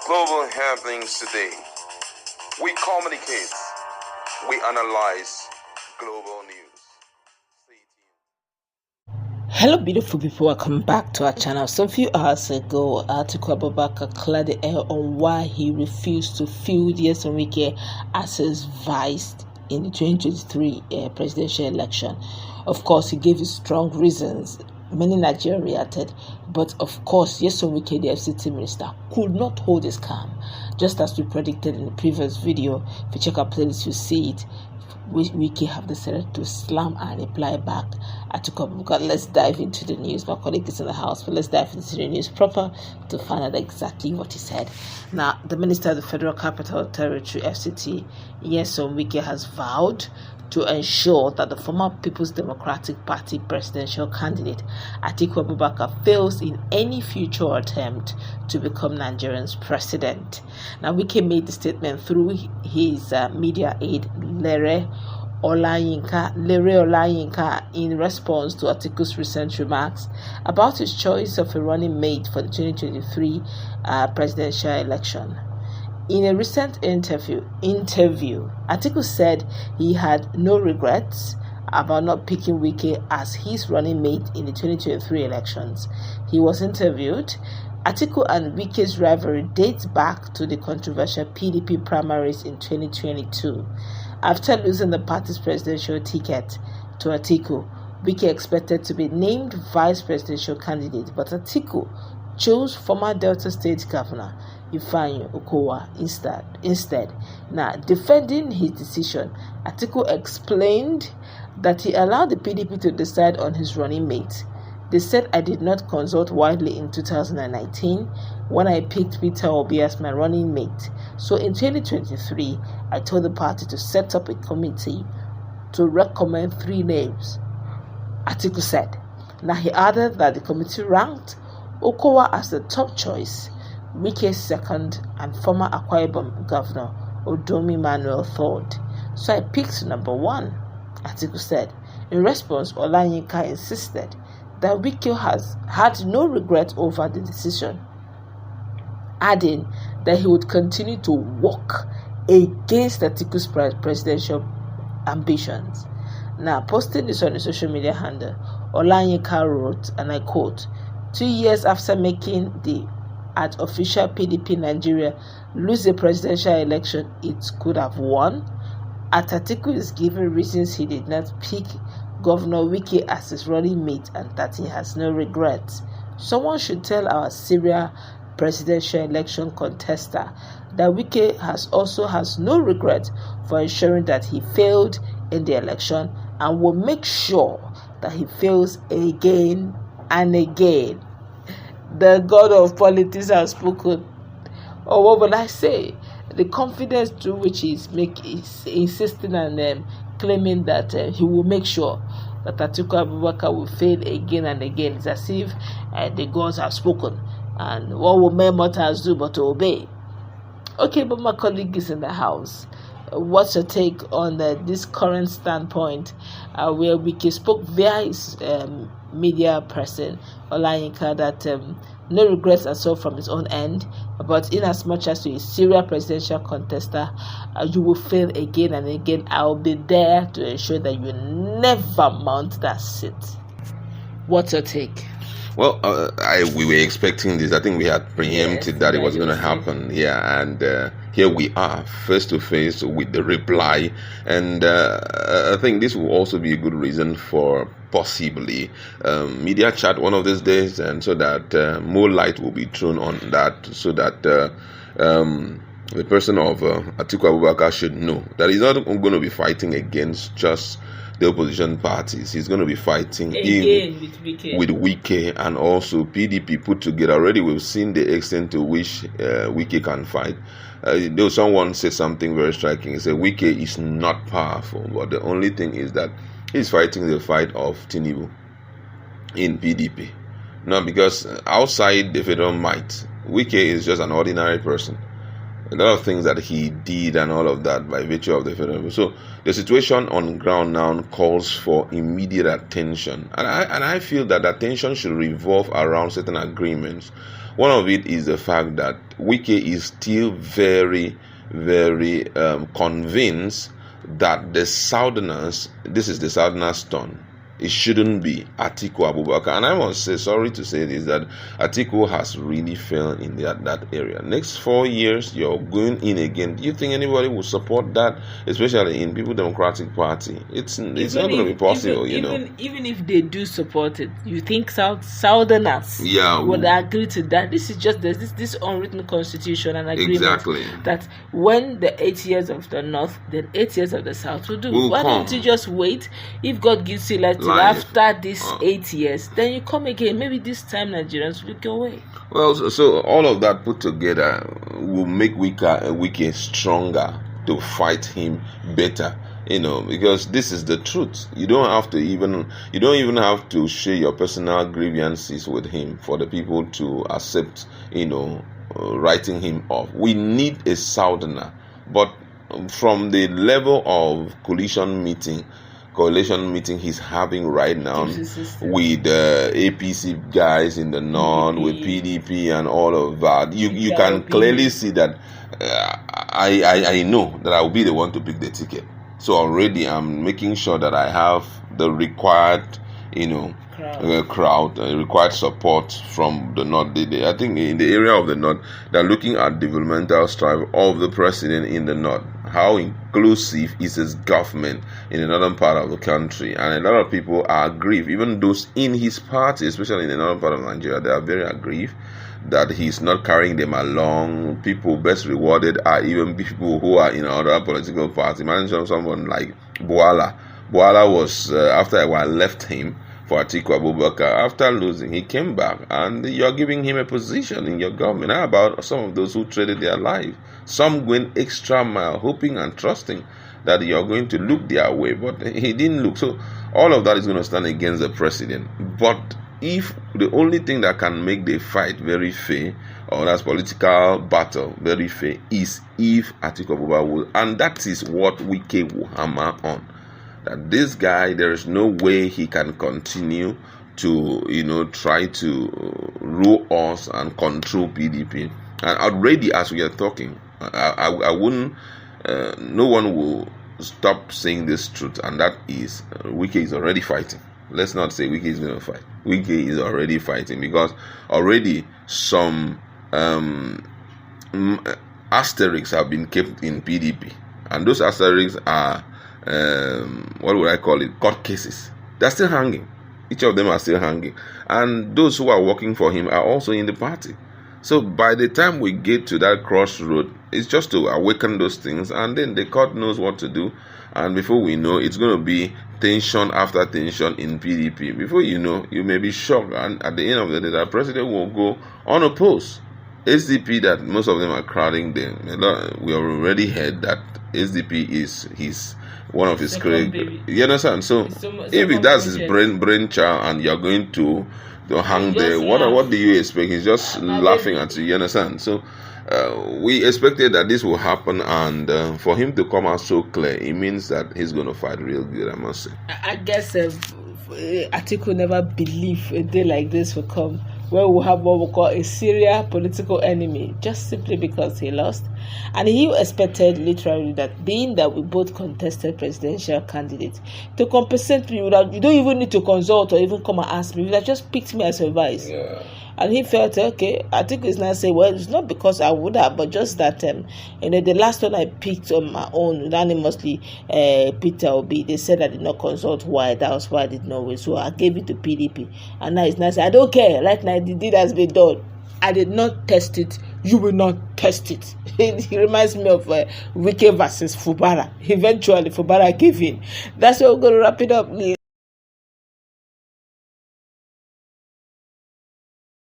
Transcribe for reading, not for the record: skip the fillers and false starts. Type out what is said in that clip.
global happenings today. We communicate, we analyze global news. Stay tuned. Hello beautiful people, welcome back to our channel. Some few hours ago, Atiku Abubakar cleared the air on why he refused to field Wike as his vice in the 2023 presidential election. Of course, he gave his strong reasons. Many Nigerians reacted, but of course, Wike, the FCT minister, could not hold his calm. Just as we predicted in the previous video, if you check our playlist, you see it. Wike have decided to slam and reply back Atiku Abubakar. Let's dive into the news. My colleague is in the house, but let's dive into the news proper to find out exactly what he said. Now, the Minister of the Federal Capital Territory, FCT, Wike has vowed to ensure that the former People's Democratic Party presidential candidate Atiku Abubakar fails in any future attempt to become Nigeria's president. Now, Wike made the statement through his media aide, Lere Olayinka, in response to Atiku's recent remarks about his choice of a running mate for the 2023 presidential election. In a recent interview, Atiku said he had no regrets about not picking Wike as his running mate in the 2023 elections. He was interviewed. Atiku and Wike's rivalry dates back to the controversial PDP primaries in 2022. After losing the party's presidential ticket to Atiku, Wike expected to be named vice presidential candidate, but Atiku chose former Delta State Governor Unveil instead. Now, defending his decision, Atiku explained that he allowed the PDP to decide on his running mate. They said I did not consult widely in 2019 when I picked Peter Obi as my running mate. So in 2023, I told the party to set up a committee to recommend 3 names, Atiku said. Now, he added that the committee ranked Okowa as the top choice, Wike second, and former Akwa Ibom Governor Odomi Manuel third. So I picked number 1, Atiku said. In response, Olayinka insisted that Wike has had no regret over the decision, adding that he would continue to work against Atiku's presidential ambitions. Now, posting this on his social media handle, Olayinka wrote, and I quote, 2 years after making the official PDP Nigeria lose the presidential election it could have won, Atiku is given reasons he did not pick Governor Wike as his running mate and that he has no regrets. Someone should tell our Syria presidential election contester that Wike has no regret for ensuring that he failed in the election and will make sure that he fails again and again. The god of politics has spoken. Or what will I say? The confidence through which he's insisting and claiming that he will make sure that Atiku Abubakar will fail again and again. It's as if the gods have spoken. And what will mere mortals do but to obey? Okay, but my colleague is in the house. What's your take on this current standpoint where Wike spoke via his media person, Olayinka, that no regrets are so from his own end, but in as much as you're a Syria presidential contester, you will fail again and again. I'll be there to ensure that you never mount that seat. What's your take? Well, we were expecting this. I think we had preempted that it was going to happen. Yeah, and here we are, face to face with the reply. And I think this will also be a good reason for possibly media chat one of these days, and so that more light will be thrown on that, so that the person of Atiku Abubakar should know that he's not going to be fighting against just the opposition parties. He's going to be fighting with Wike and also PDP put together. Already we've seen the extent to which Wike can fight. Though someone said something very striking. He said Wike is not powerful, but the only thing is that he's fighting the fight of Tinubu in PDP. Now, because outside the federal might, Wike is just an ordinary person. A lot of things that he did and all of that by virtue of the federal. So the situation on ground now calls for immediate attention, and I feel that attention should revolve around certain agreements One of it is the fact that Wike is still very, very convinced that the Southerners, this is the Southerners' turn. It shouldn't be Atiku Abubakar. And I must say, sorry to say this, that Atiku has really failed in that area. Next 4 years, you're going in again. Do you think anybody will support that, especially in People Democratic Party? It's not going to be possible, Even if they do support it, you think Southerners would agree to that? This is just this unwritten constitution and agreement that when the 8 years of the North, then 8 years of the South will do. Why don't you just wait? If God gives you after these 8 years, then you come again. Maybe this time Nigerians will go away. Well, so all of that put together will make Wike stronger to fight him better. Because this is the truth. You don't even have to share your personal grievances with him for the people to accept, writing him off. We need a Southerner, but from the level of coalition meeting he's having right now with APC guys in the North, with PDP and all of that, you can clearly see that I know that I will be the one to pick the ticket. So already I'm making sure that I have the required crowd, required support from the North. I think in the area of the North, they're looking at developmental strive of the president in the North. How inclusive is his government in the northern part of the country? And a lot of people are aggrieved, even those in his party, especially in the northern part of Nigeria, they are very aggrieved that he's not carrying them along. People best rewarded are even people who are in other political parties. Imagine someone like Boala. Boala was, after a while, left him for Atiku Abubakar. After losing, he came back, and you're giving him a position in your government. How about some of those who traded their life? Some went extra mile, hoping and trusting that you're going to look their way, but he didn't look. So all of that is going to stand against the president. But if the only thing that can make the fight very fair, or that's political battle very fair, is if Atiku Abubakar will, and that is what Wike will hammer on. That this guy, there is no way he can continue to, try to rule us and control PDP. And already, as we are talking, I wouldn't, no one will stop saying this truth, and that is Wike is already fighting. Let's not say Wike is going to fight. Wike is already fighting, because already some asterisks have been kept in PDP, and those asterisks are what would I call it? Court cases. They're still hanging. Each of them are still hanging. And those who are working for him are also in the party. So by the time we get to that crossroad, it's just to awaken those things, and then the court knows what to do. And before we know, it's going to be tension after tension in PDP. Before you know, you may be shocked, and at the end of the day, the president will go unopposed. SDP, that most of them are crowding them. We have already heard that SDP is one of his great. You understand? So if that's his brain child, and you're going to hang there, what do you expect? He's just laughing at you. You understand? So we expected that this will happen, and for him to come out so clear, it means that he's going to fight real good, I must say. I guess Atiku never believed a day like this will come, where we'll have what we call a serious political enemy, just simply because he lost. And he expected literally that, being that we both contested presidential candidates, to compensate me, you don't even need to consult or even come and ask me. You would have just picked me as advice. Yeah. And he felt, okay, I think it's not saying, well, it's not because I would have, but just that, the last one I picked on my own, unanimously, Peter Obi, they said I did not consult why. That was why I did not win. So I gave it to PDP. And now it's nice. I don't care. Right now, the deed has been done. I did not test it. You will not test it. It reminds me of Wike versus Fubara. Eventually, Fubara gave in. That's why we're going to wrap it up.